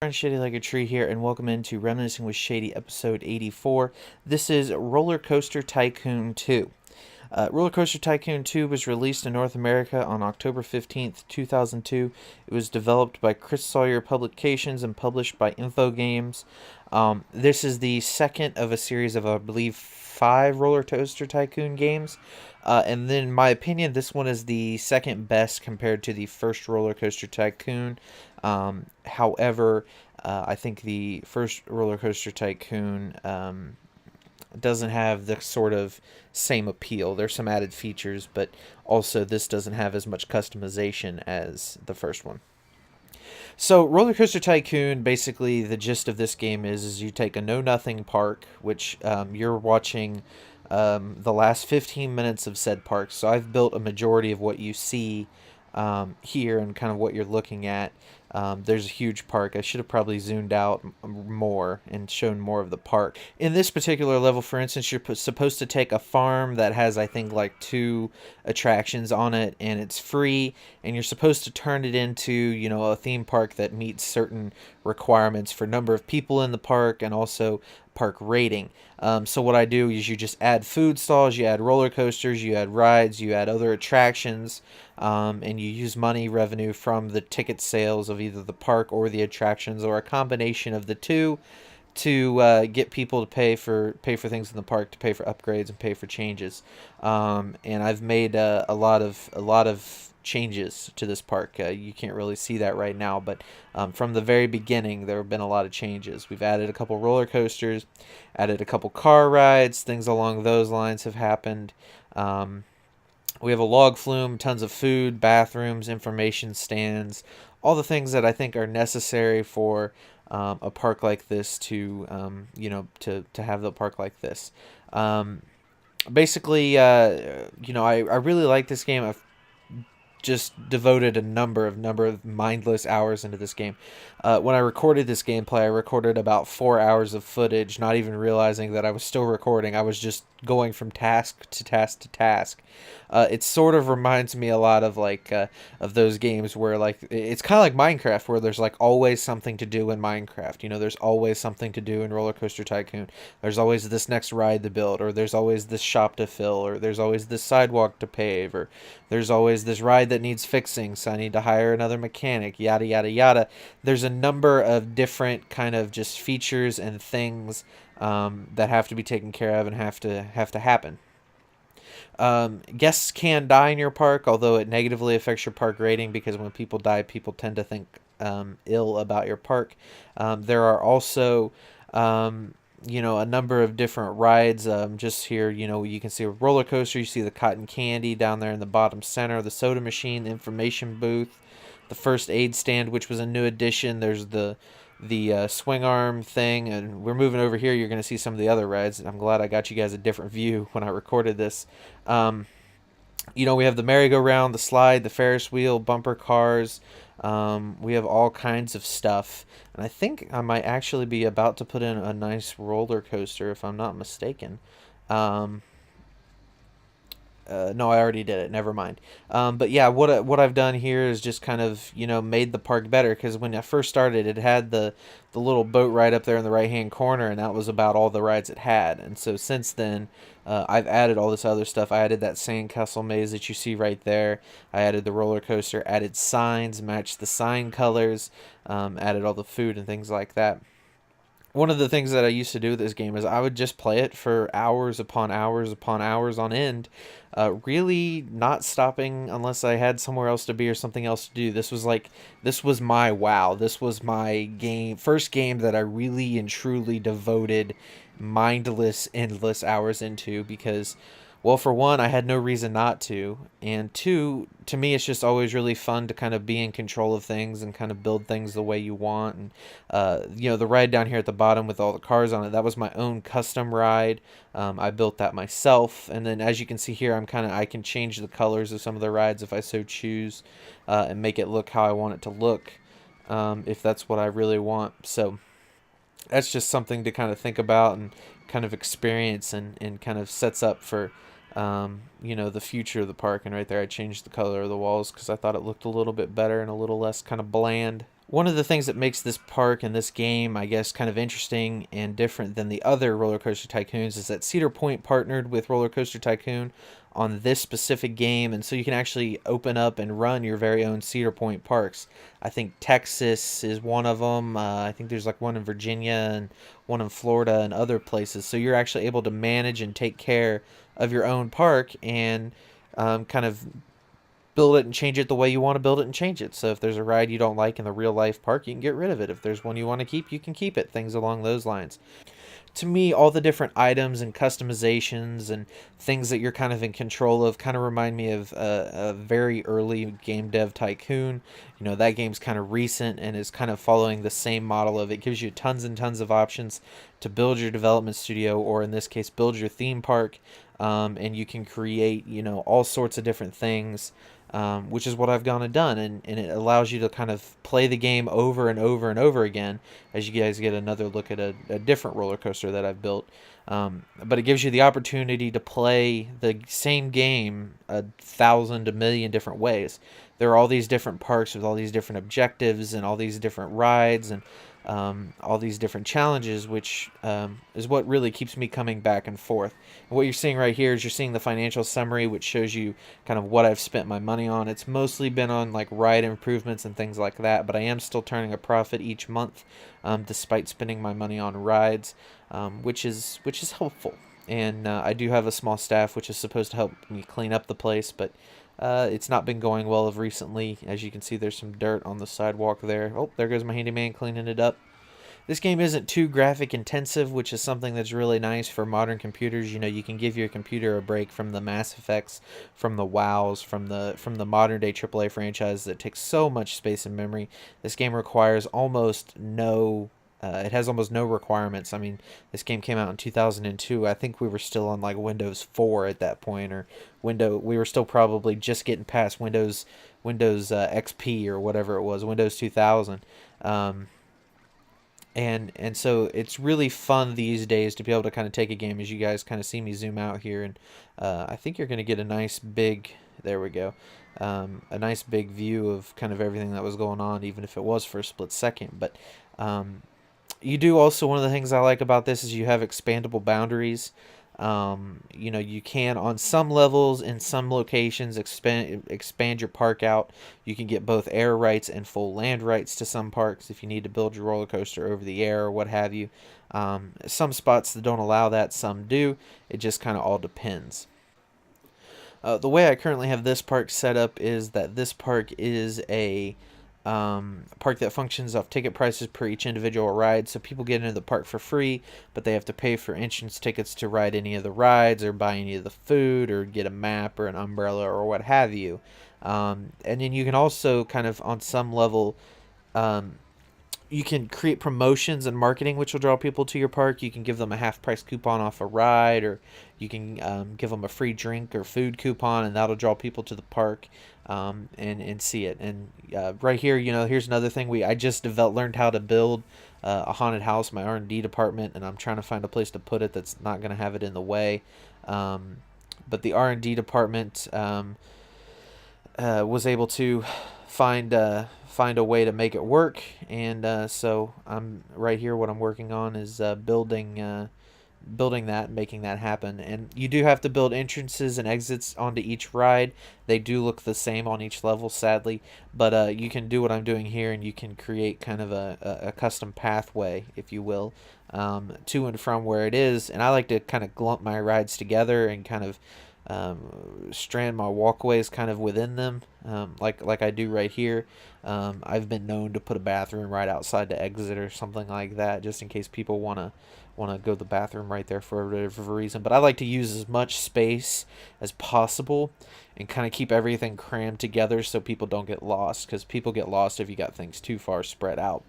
Shadylikeatree here, and welcome into Reminiscing with Shady, episode 84. This is Rollercoaster Tycoon 2. Rollercoaster Tycoon 2 was released in North America on October 15th, 2002. It was developed by Chris Sawyer Publications and published by Infogames. This is the second of a series of, I believe, 5 Rollercoaster Tycoon games. And then, in my opinion, this one is the second best compared to the first Rollercoaster Tycoon. However, I think the first Rollercoaster Tycoon doesn't have the sort of same appeal. There's some added features, but also this doesn't have as much customization as the first one. So Rollercoaster Tycoon, basically the gist of this game is you take a know-nothing park, which you're watching the last 15 minutes of said park. So I've built a majority of what you see here and kind of what you're looking at. There's a huge park. I should have probably zoomed out more and shown more of the park. In this particular level, for instance, you're supposed to take a farm that has, I think, like 2 attractions on it, and it's free, and you're supposed to turn it into, you know, a theme park that meets certain requirements for number of people in the park and also park rating. So what I do is you just add food stalls, you add roller coasters, you add rides, you add other attractions, and you use money revenue from the ticket sales of either the park or the attractions, or a combination of the two, to get people to pay for things in the park, to pay for upgrades and pay for changes. And I've made a lot of changes to this park. You can't really see that right now, but from the very beginning there have been a lot of changes. We've added a couple roller coasters, added a couple car rides, things along those lines have happened. We have a log flume, tons of food, bathrooms, information stands, all the things that I think are necessary for a park like this to have the park like this. Basically, I really like this game. I've just devoted a number of mindless hours into this game. When I recorded this gameplay, I recorded about 4 hours of footage, not even realizing that I was still recording. I was just going from task to task to task. It sort of reminds me a lot of of those games where it's kind of like Minecraft, where there's always something to do in Minecraft. You know, there's always something to do in Roller Coaster Tycoon. There's always this next ride to build, or there's always this shop to fill, or there's always this sidewalk to pave, or there's always this ride that needs fixing, so I need to hire another mechanic, yada yada yada. There's a number of different kind of just features and things that have to be taken care of and have to happen. Guests can die in your park, although it negatively affects your park rating, because when people die, people tend to think ill about your park. There are also a number of different rides. Just here, you can see a roller coaster. You see the cotton candy down there in the bottom center, the soda machine, the information booth, the first aid stand, which was a new addition. There's the swing arm thing, and we're moving over here. You're going to see some of the other rides. I'm glad I got you guys a different view when I recorded this. We have the merry-go-round, the slide, the Ferris wheel, bumper cars. We have all kinds of stuff, and I think I might actually be about to put in a nice roller coaster, if I'm not mistaken. No, I already did it. Never mind. But yeah, what I've done here is just kind of made the park better, because when I first started, it had the little boat ride up there in the right hand corner, and that was about all the rides it had. And so since then, I've added all this other stuff. I added that sandcastle maze that you see right there. I added the roller coaster, added signs, matched the sign colors, added all the food and things like that. One of the things that I used to do with this game is I would just play it for hours upon hours upon hours on end, really not stopping unless I had somewhere else to be or something else to do. This was my WoW. This was my first game that I really and truly devoted mindless, endless hours into, because, well, for one, I had no reason not to, and two, to me, it's just always really fun to kind of be in control of things and kind of build things the way you want. And the ride down here at the bottom with all the cars on it, that was my own custom ride. I built that myself, and then as you can see here, I can change the colors of some of the rides if I so choose, and make it look how I want it to look, if that's what I really want. So that's just something to kind of think about and kind of experience, and kind of sets up for you know, the future of the park. And right there I changed the color of the walls because I thought it looked a little bit better and a little less kind of bland. One of the things that makes this park and this game, I guess, kind of interesting and different than the other Roller Coaster Tycoons is that Cedar Point partnered with Roller Coaster Tycoon on this specific game, and so you can actually open up and run your very own Cedar Point parks. I think Texas is one of them. I think there's like one in Virginia and one in Florida and other places. So you're actually able to manage and take care of your own park and kind of build it and change it the way you want to build it and change it. So if there's a ride you don't like in the real life park, you can get rid of it. If there's one you want to keep, you can keep it. Things along those lines. To me, all the different items and customizations and things that you're kind of in control of kind of remind me of a very early game dev tycoon. You know, that game's kind of recent and is kind of following the same model of it gives you tons and tons of options to build your development studio, or in this case, build your theme park. And you can create, you know, all sorts of different things, which is what I've gone and done. And it allows you to kind of play the game over and over and over again as you guys get another look at a different roller coaster that I've built. But it gives you the opportunity to play the same game 1,000, a million different ways. There are all these different parks with all these different objectives and all these different rides and all these different challenges, which is what really keeps me coming back and forth. And what you're seeing right here is you're seeing the financial summary, which shows you kind of what I've spent my money on. It's mostly been on like ride improvements and things like that, but I am still turning a profit each month, despite spending my money on rides, which is helpful. And I do have a small staff, which is supposed to help me clean up the place, but it's not been going well of recently. As you can see, there's some dirt on the sidewalk there. Oh, there goes my handyman cleaning it up. This game isn't too graphic intensive, which is something that's really nice for modern computers. You know, you can give your computer a break from the Mass Effects, from the WoWs, from the modern day AAA franchise that takes so much space and memory. This game requires almost no it has almost no requirements. I mean, this game came out in 2002. I think we were still on like Windows 4 at that point, or we were still probably just getting past Windows XP or whatever it was, Windows 2000. And so it's really fun these days to be able to kind of take a game, as you guys kind of see me zoom out here, and I think you're going to get a nice big, there we go, a nice big view of kind of everything that was going on, even if it was for a split second. But you do also, one of the things I like about this is you have expandable boundaries. You know, you can, on some levels, in some locations, expand your park out. You can get both air rights and full land rights to some parks if you need to build your roller coaster over the air or what have you. Some spots that don't allow that, some do. It just kind of all depends. The way I currently have this park set up is that this park is a park that functions off ticket prices per each individual ride, so people get into the park for free, but they have to pay for entrance tickets to ride any of the rides or buy any of the food or get a map or an umbrella or what have you. And then you can also kind of, on some level, you can create promotions and marketing which will draw people to your park. You can give them a half-price coupon off a ride, or you can give them a free drink or food coupon, and that'll draw people to the park and see it. And right here, you know, here's another thing. I just learned how to build a haunted house, my R&D department, and I'm trying to find a place to put it that's not going to have it in the way. But the R&D department was able to find a way to make it work, and so I'm right here. What I'm working on is building that, making that happen. And you do have to build entrances and exits onto each ride. They do look the same on each level, sadly, but you can do what I'm doing here, and you can create kind of a custom pathway, if you will, to and from where it is. And I like to kind of glump my rides together and kind of strand my walkways kind of within them, like I do right here. I've been known to put a bathroom right outside the exit or something like that, just in case people want to go to the bathroom right there for whatever reason. But I like to use as much space as possible and kind of keep everything crammed together so people don't get lost, because people get lost if you got things too far spread out.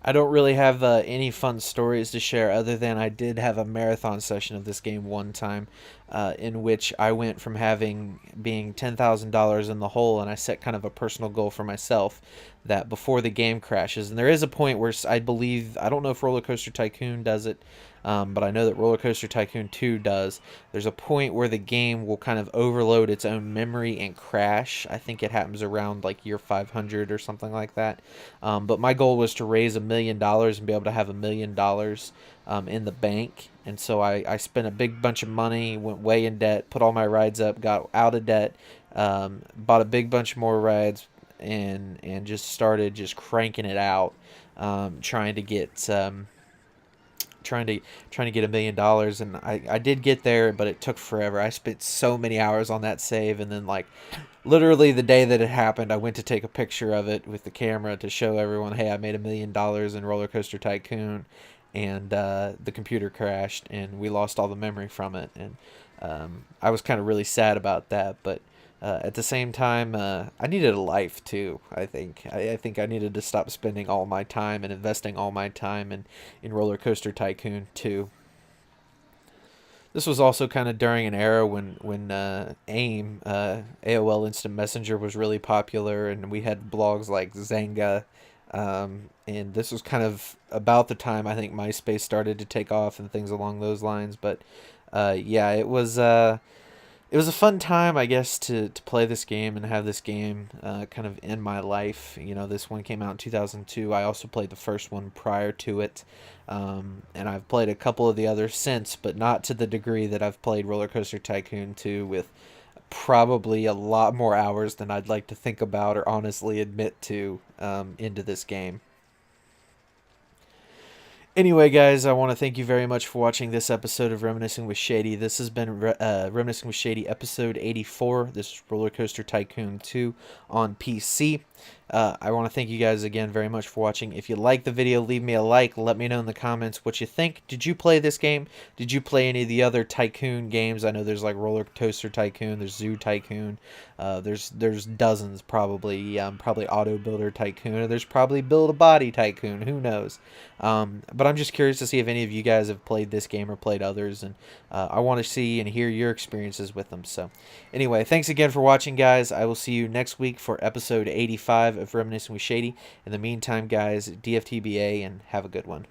I don't really have any fun stories to share, other than I did have a marathon session of this game one time, in which I went from being $10,000 in the hole, and I set kind of a personal goal for myself that before the game crashes. And there is a point where I believe, I don't know if Rollercoaster Tycoon does it, but I know that Rollercoaster Tycoon 2 does. There's a point where the game will kind of overload its own memory and crash. I think it happens around like year 500 or something like that. But my goal was to raise $1,000,000 and be able to have $1,000,000 in the bank. And so I spent a big bunch of money, went way in debt, put all my rides up, got out of debt, bought a big bunch more rides, and just started just cranking it out, trying to get trying to get $1,000,000. And I did get there, but it took forever. I spent so many hours on that save, and then like literally the day that it happened, I went to take a picture of it with the camera to show everyone, hey, I made $1,000,000 in Rollercoaster Tycoon, and the computer crashed and we lost all the memory from it. And I was kind of really sad about that, but at the same time, I needed a life too. I think I needed to stop spending all my time and investing all my time in Rollercoaster Tycoon 2. This was also kind of during an era when AIM, AOL Instant Messenger, was really popular, and we had blogs like Zanga. And this was kind of about the time I think MySpace started to take off and things along those lines. But yeah, it was a fun time, I guess, to play this game and have this game kind of in my life. You know, this one came out in 2002. I also played the first one prior to it. And I've played a couple of the others since, but not to the degree that I've played Rollercoaster Tycoon 2, with probably a lot more hours than I'd like to think about or honestly admit to into this game. Anyway, guys, I want to thank you very much for watching this episode of Reminiscing with Shady. This has been Reminiscing with Shady, episode 84. This is Rollercoaster Tycoon 2 on PC. I want to thank you guys again very much for watching. If you like the video, leave me a like. Let me know in the comments what you think. Did you play this game? Did you play any of the other Tycoon games? I know there's like Rollercoaster Tycoon, there's Zoo Tycoon, there's dozens probably. Probably Auto Builder Tycoon, or there's probably Build a Body Tycoon. Who knows? But I'm just curious to see if any of you guys have played this game or played others, and I want to see and hear your experiences with them. So anyway, thanks again for watching, guys. I will see you next week for episode 85 of Reminiscing with Shady. In the meantime, guys, DFTBA, and have a good one.